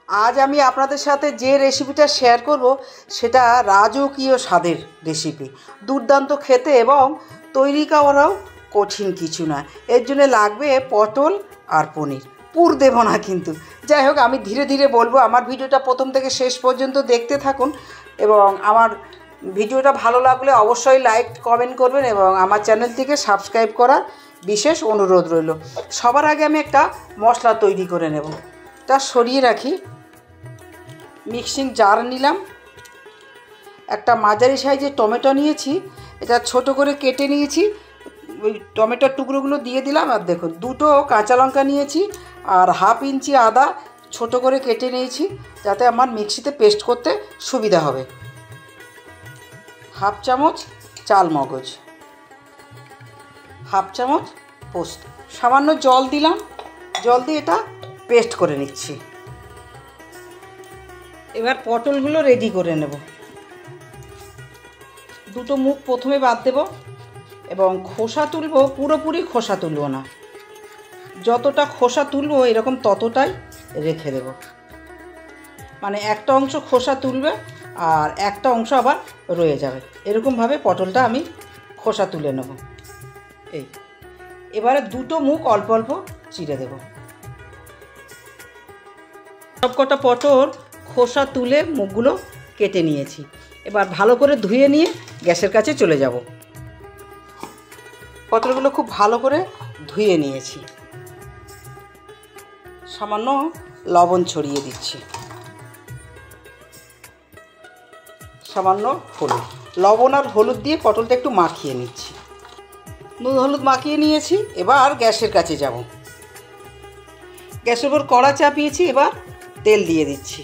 আজ আমি আপনাদের সাথে যে রেসিপিটা শেয়ার করব সেটা রাজকীয় স্বাদের রেসিপি, দুর্দান্ত খেতে এবং তৈরি করাও কঠিন কিছু না। এর জন্য লাগবে পটল আর পনির, পুর দেব না কিন্তু। যাই হোক, আমি ধীরে ধীরে বলবো। আমার ভিডিওটা প্রথম থেকে শেষ পর্যন্ত দেখতে থাকুন এবং আমার ভিডিওটা ভালো লাগলে অবশ্যই লাইক কমেন্ট করবেন এবং আমার চ্যানেলটিকে সাবস্ক্রাইব করার বিশেষ অনুরোধ রইল। সবার আগে আমি একটা মশলা তৈরি করে নেব। তা সরিয়ে রাখি। মিক্সিং জার নিলাম, একটা মাঝারি সাইজের টমেটো নিয়েছি, এটা ছোট করে কেটে নিয়েছি। ওই টমেটোর টুকরোগুলো দিয়ে দিলাম। আর দেখুন, দুটো কাঁচা লঙ্কা নিয়েছি আর হাফ ইঞ্চি আদা ছোট করে কেটে নিয়েছি, যাতে আমার মিক্সিতে পেস্ট করতে সুবিধা হবে। হাফ চামচ চাল মগজ, হাফ চামচ পোস্ত, সামান্য জল দিলাম। জল দিয়ে এটা পেস্ট করে নিচ্ছি। এবার পটলগুলো রেডি করে নেব। দুটো মুখ প্রথমে বাদ দেব এবং খোসা তুলব। পুরোপুরি খোসা তুলব না, যতটা খোসা তুলব এরকম ততটাই রেখে দেব। মানে একটা অংশ খোসা তুলবে আর একটা অংশ আবার রয়ে যাবে, এরকমভাবে পটলটা আমি খোসা তুলে নেব। এই এবারে দুটো মুখ অল্প অল্প চিড়ে দেব। সবকটা পটল খোসা তুলে মুখগুলো কেটে নিয়েছি। এবার ভালো করে ধুয়ে নিয়ে গ্যাসের কাছে চলে যাব। পটলগুলো খুব ভালো করে ধুয়ে নিয়েছি। সামান্য লবণ ছড়িয়ে দিচ্ছি, সামান্য হলুদ। লবণ আর হলুদ দিয়ে পটলটা একটু মাখিয়ে নিচ্ছি। নুন হলুদ মাখিয়ে নিয়েছি। এবার গ্যাসের কাছে যাব। গ্যাসের উপর কড়া চাপিয়েছি। এবার তেল দিয়ে দিচ্ছি।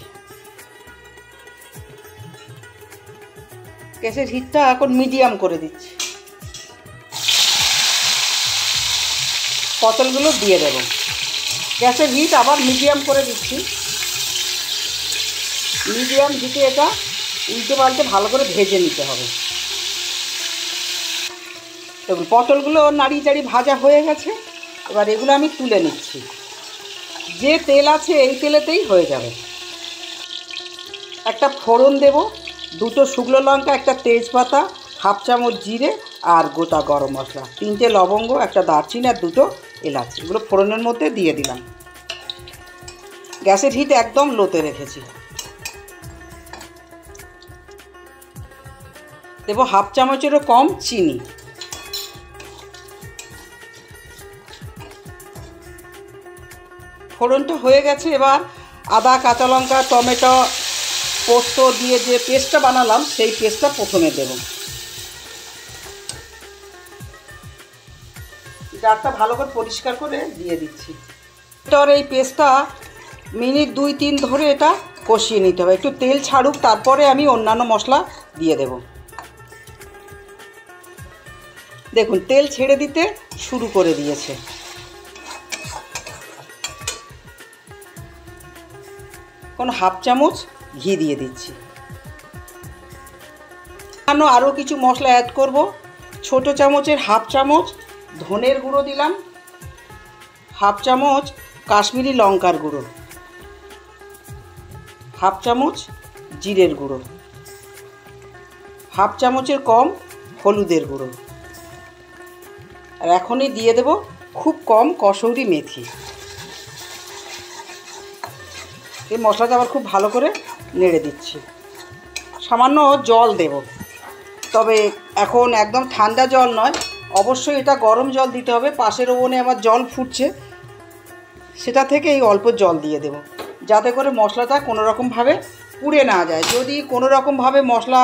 গ্যাসের হিটটা এখন মিডিয়াম করে দিচ্ছি। পটলগুলো দিয়ে দেব। গ্যাসের হিট আবার মিডিয়াম করে দিচ্ছি। মিডিয়াম হিটে এটা উল্টে পাল্টে ভালো করে ভেজে নিতে হবে। দেখুন, পটলগুলো নাড়ি চাড়ি ভাজা হয়ে গেছে। এবার এগুলো আমি তুলে নিচ্ছি। যে তেল আছে এই তেলেতেই হয়ে যাবে। একটা ফোড়ন দেব, দুটো শুকনো লঙ্কা, একটা তেজপাতা, হাফ চামচ জিরে আর গোটা গরম মশলা, তিনটে লবঙ্গ, একটা দারচিনি আর দুটো এলাচ, এগুলো ফোড়নের মধ্যে দিয়ে দিলাম। গ্যাসের হিট একদম লোতে রেখেছি। দেবো হাফ চামচেরও কম চিনি। ফোড়নটা হয়ে গেছে। এবার আদা, কাঁচা লঙ্কা, টমেটো, পোস্ত দিয়ে যে পেস্টটা বানালাম সেই পেস্টটা প্রথমে দেব। জারটা ভালো করে পরিষ্কার করে দিয়ে দিচ্ছি। এটার এই পেস্টটা মিনিট 2-3 ধরে এটা কষিয়ে নিতে হবে। একটু তেল ছাড়ুক, তারপরে আমি অন্যান্য মশলা দিয়ে দেব। দেখুন, তেল ছেড়ে দিতে শুরু করে দিয়েছে। এখন হাফ চামচ ঘি দিয়ে দিচ্ছি। আরও কিছু মশলা অ্যাড করব। ছোট চামচের হাফ চামচ ধনের গুঁড়ো দিলাম, হাফ চামচ কাশ্মীরি লঙ্কার গুঁড়ো, হাফ চামচ জিরের গুঁড়ো, হাফ চামচের কম হলুদের গুঁড়ো। আর এখনই দিয়ে দেব খুব কম কসৌরি মেথি। এই মশলাটা আবার খুব ভালো করে নেড়ে দিচ্ছি। সামান্য জল দেব, তবে এখন একদম ঠান্ডা জল নয়, অবশ্যই এটা গরম জল দিতে হবে। পাশের ওভেনে আমার জল ফুটছে, সেটা থেকে এই অল্প জল দিয়ে দেব, যাতে করে মশলাটা কোনো রকমভাবে পুড়ে না যায়। যদি কোনো রকমভাবে মশলা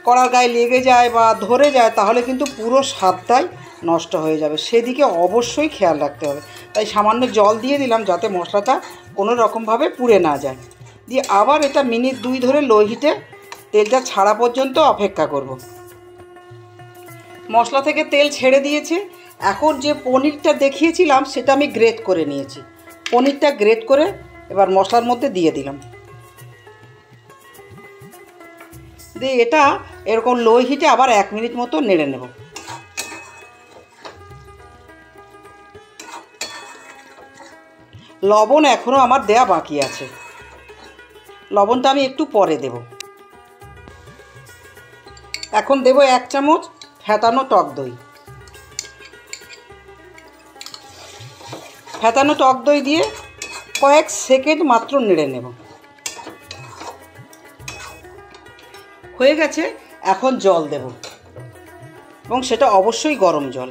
কড়ার গায়ে লেগে যায় বা ধরে যায়, তাহলে কিন্তু পুরো স্বাদটাই নষ্ট হয়ে যাবে। সেদিকে অবশ্যই খেয়াল রাখতে হবে। তাই সামান্য জল দিয়ে দিলাম, যাতে মশলাটা কোনো রকমভাবে পুড়ে না যায়। দিয়ে আবার এটা মিনিট 2 ধরে লো হিটে তেলটা ছাড়া পর্যন্ত অপেক্ষা করব। মশলা থেকে তেল ছেড়ে দিয়েছে। এখন যে পনিরটা দেখিয়েছিলাম সেটা আমি গ্রেট করে নিয়েছি। পনিরটা গ্রেট করে এবার মশলার মধ্যে দিয়ে দিলাম। দিয়ে এটা এরকম লো হিটে আবার 1 মিনিট মতো নেড়ে নেব। লবণ এখনও আমার দেয়া বাকি আছে। লবণটা আমি একটু পরে দেব। এখন দেব 1 চামচ ফেটানো টক দই। ফেটানো টক দই দিয়ে কয়েক সেকেন্ড মাত্র নেড়ে নেব। হয়ে গেছে, এখন জল দেব এবং সেটা অবশ্যই গরম জল।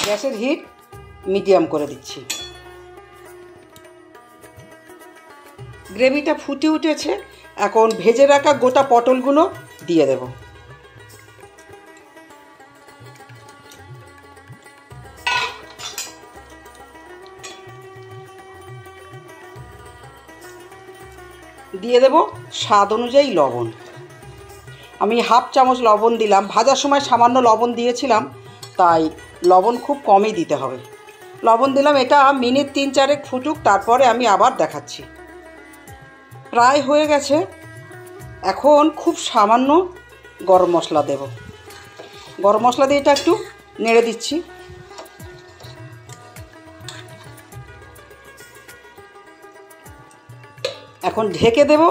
গ্যাসের হিট মিডিয়াম করে দিচ্ছি। গ্রেভিটা ফুটে উঠেছে, এখন ভেজে রাখা গোটা পটলগুলো দিয়ে দেব। দিয়ে দেব স্বাদ অনুযায়ী লবণ। আমি 1/2 চামচ লবণ দিলাম, ভাজার সময় সামান্য লবণ দিয়েছিলাম, তাই লবণ খুব কমই দিতে হবে। লবণ দিলাম, এটা মিনিট 3-4 ফুটুক, তারপরে আমি আবার দেখাচ্ছি। প্রায় হয়ে গেছে, এখন খুব সামান্য গরম মশলা দেব। গরম মশলা দিয়ে এটা একটু নেড়ে দিচ্ছি। এখন ঢেকে দেব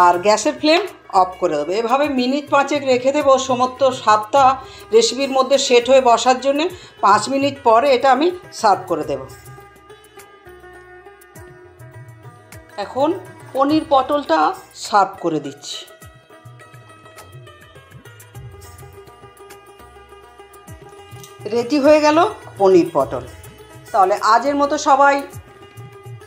আর গ্যাসের ফ্লেম অফ করে দেবো। এভাবে মিনিট 5 রেখে দেবো সমস্ত স্বাদটা রেসিপির মধ্যে সেট হয়ে বসার জন্যে। 5 মিনিট পরে এটা আমি সার্ভ করে দেব। এখন পনির পটলটা সার্ভ করে দিচ্ছি। রেডি হয়ে গেল পনির পটল। তাহলে আজের মতো সবাই